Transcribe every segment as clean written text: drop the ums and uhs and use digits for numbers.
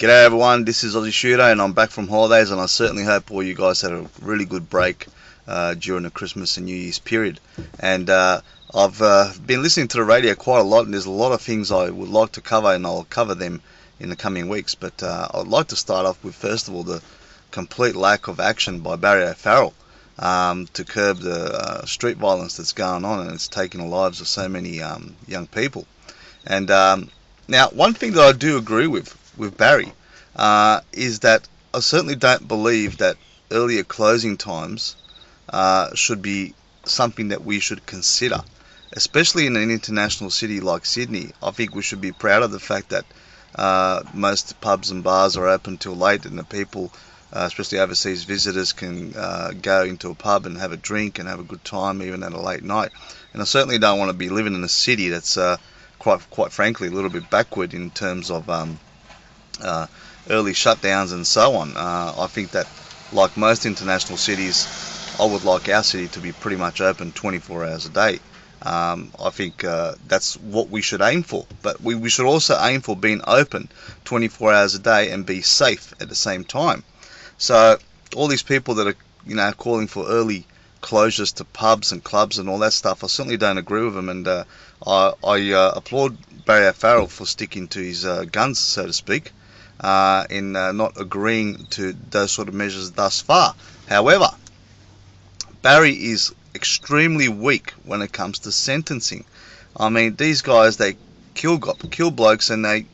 G'day everyone, this is Aussie Shooter and I'm back from holidays, and I certainly hope all you guys had a really good break during the Christmas and New Year's period. And I've been listening to the radio quite a lot, and there's a lot of things I would like to cover, and I'll cover them in the coming weeks. But I'd like to start off with, first of all, the complete lack of action by O Farrel to curb the street violence that's going on, and it's taking the lives of so many young people. And now, one thing that I do agree with Barry is that I certainly don't believe that earlier closing times should be something that we should consider, especially in an international city like Sydney. I think we should be proud of the fact that most pubs and bars are open till late, and the people, especially overseas visitors, can go into a pub and have a drink and have a good time even at a late night. And I certainly don't want to be living in a city that's quite frankly a little bit backward in terms of early shutdowns and so on. I think that, like most international cities, I would like our city to be pretty much open 24 hours a day. I think that's what we should aim for, but we should also aim for being open 24 hours a day and be safe at the same time. So all these people that are calling for early closures to pubs and clubs and all that stuff, I certainly don't agree with them, and I applaud O Farrel for sticking to his guns, so to speak, in not agreeing to those sort of measures thus far. However, Barry is extremely weak when it comes to sentencing. I mean, these guys, they kill blokes, and they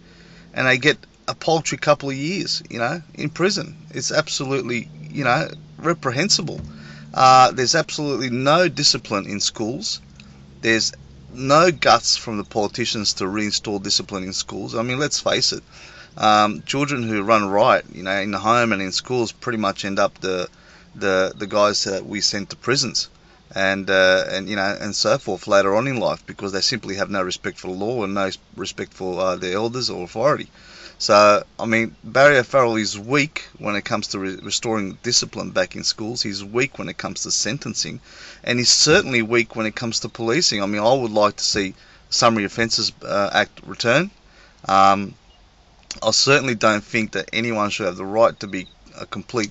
get a paltry couple of years, in prison. It's absolutely, reprehensible. There's absolutely no discipline in schools. There's no guts from the politicians to reinstall discipline in schools. I mean, let's face it. Children who run riot, in the home and in schools, pretty much end up the guys that we send to prisons, and so forth later on in life, because they simply have no respect for the law and no respect for their elders or authority. So, I mean, O Farrel is weak when it comes to restoring discipline back in schools. He's weak when it comes to sentencing, and he's certainly weak when it comes to policing. I mean, I would like to see Summary Offences Act return. I certainly don't think that anyone should have the right to be a complete,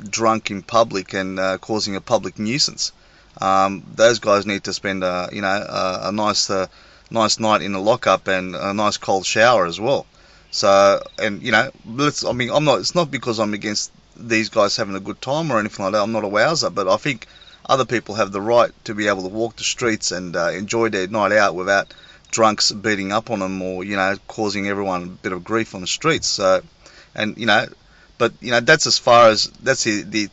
drunk in public and causing a public nuisance. Those guys need to spend a nice night in the lockup and a nice cold shower as well. So, and it's not because I'm against these guys having a good time or anything like that. I'm not a wowser, but I think other people have the right to be able to walk the streets and enjoy their night out without drunks beating up on them or causing everyone a bit of grief on the streets. So, and that's as far as the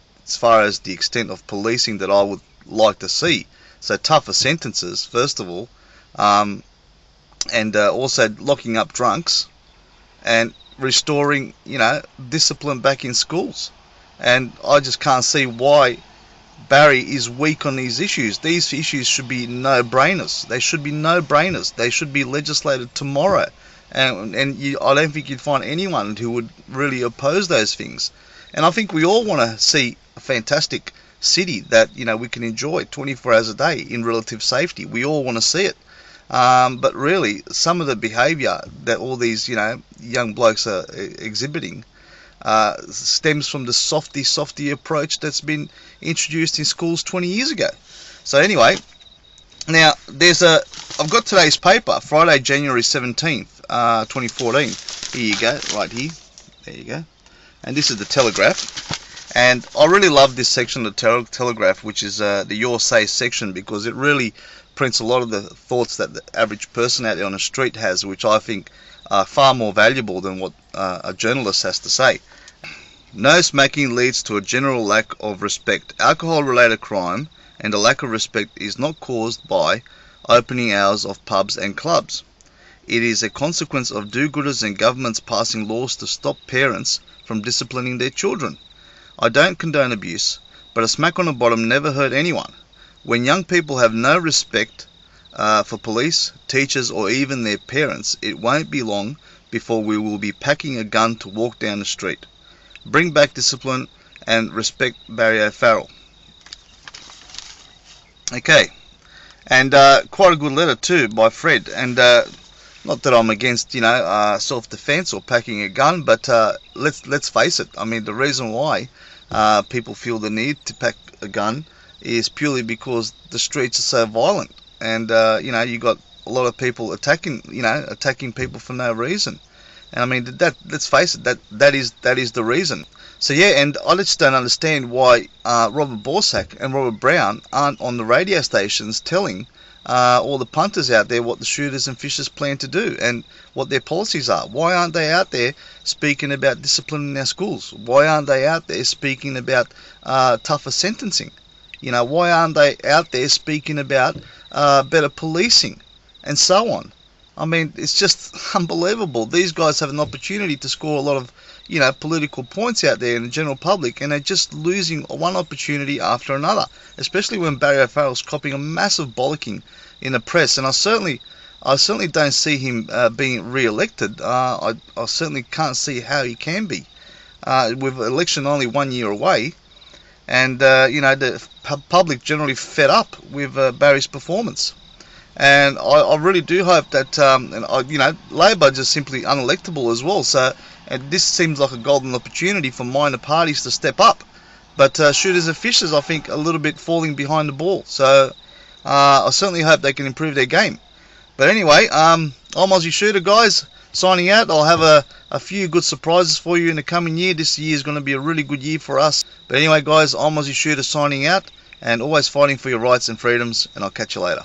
extent of policing that I would like to see. So tougher sentences, first of all, and also locking up drunks and restoring discipline back in schools. And I just can't see why Barry is weak on these issues. These issues should be no-brainers. They should be no-brainers. They should be legislated tomorrow. And I don't think you'd find anyone who would really oppose those things. And I think we all want to see a fantastic city that we can enjoy 24 hours a day in relative safety. We all want to see it. But really, some of the behaviour that all these young blokes are exhibiting stems from the softy approach that's been introduced in schools 20 years ago. So anyway, now I've got today's paper, Friday, January 17th, 2014. Here you go, right here. There you go. And this is the Telegraph. And I really love this section of the Telegraph, which is the Your Say section, because it really prints a lot of the thoughts that the average person out there on the street has, which I think are far more valuable than what a journalist has to say. No smoking leads to a general lack of respect. Alcohol-related crime and a lack of respect is not caused by opening hours of pubs and clubs. It is a consequence of do-gooders and governments passing laws to stop parents from disciplining their children. I don't condone abuse, but a smack on the bottom never hurt anyone. When young people have no respect for police, teachers, or even their parents, it won't be long before we will be packing a gun to walk down the street. Bring back discipline and respect O Farrel. Okay, and quite a good letter too by Fred. And Not that I'm against, self-defense or packing a gun, but let's face it. I mean, the reason why people feel the need to pack a gun is purely because the streets are so violent, and you got a lot of people attacking people for no reason. And I mean, let's face it, that is the reason. So yeah, and I just don't understand why Robert Borsak and Robert Brown aren't on the radio stations telling all the punters out there what the shooters and fishers plan to do and what their policies are. Why aren't they out there speaking about discipline in our schools? Why aren't they out there speaking about tougher sentencing? Why aren't they out there speaking about better policing and so on? I mean, it's just unbelievable. These guys have an opportunity to score a lot of political points out there in the general public, and they're just losing one opportunity after another, especially when Barry O'Farrell's copping a massive bollocking in the press. And I certainly don't see him being re-elected. I certainly can't see how he can be, with election only 1 year away, and the public generally fed up with Barry's performance. And I really do hope that Labor is just simply unelectable as well. So, and this seems like a golden opportunity for minor parties to step up. But shooters and fishers, I think, a little bit falling behind the ball. So I certainly hope they can improve their game. But anyway, I'm Aussie Shooter, guys, signing out. I'll have a few good surprises for you in the coming year. This year is going to be a really good year for us. But anyway, guys, I'm Aussie Shooter signing out, and always fighting for your rights and freedoms, and I'll catch you later.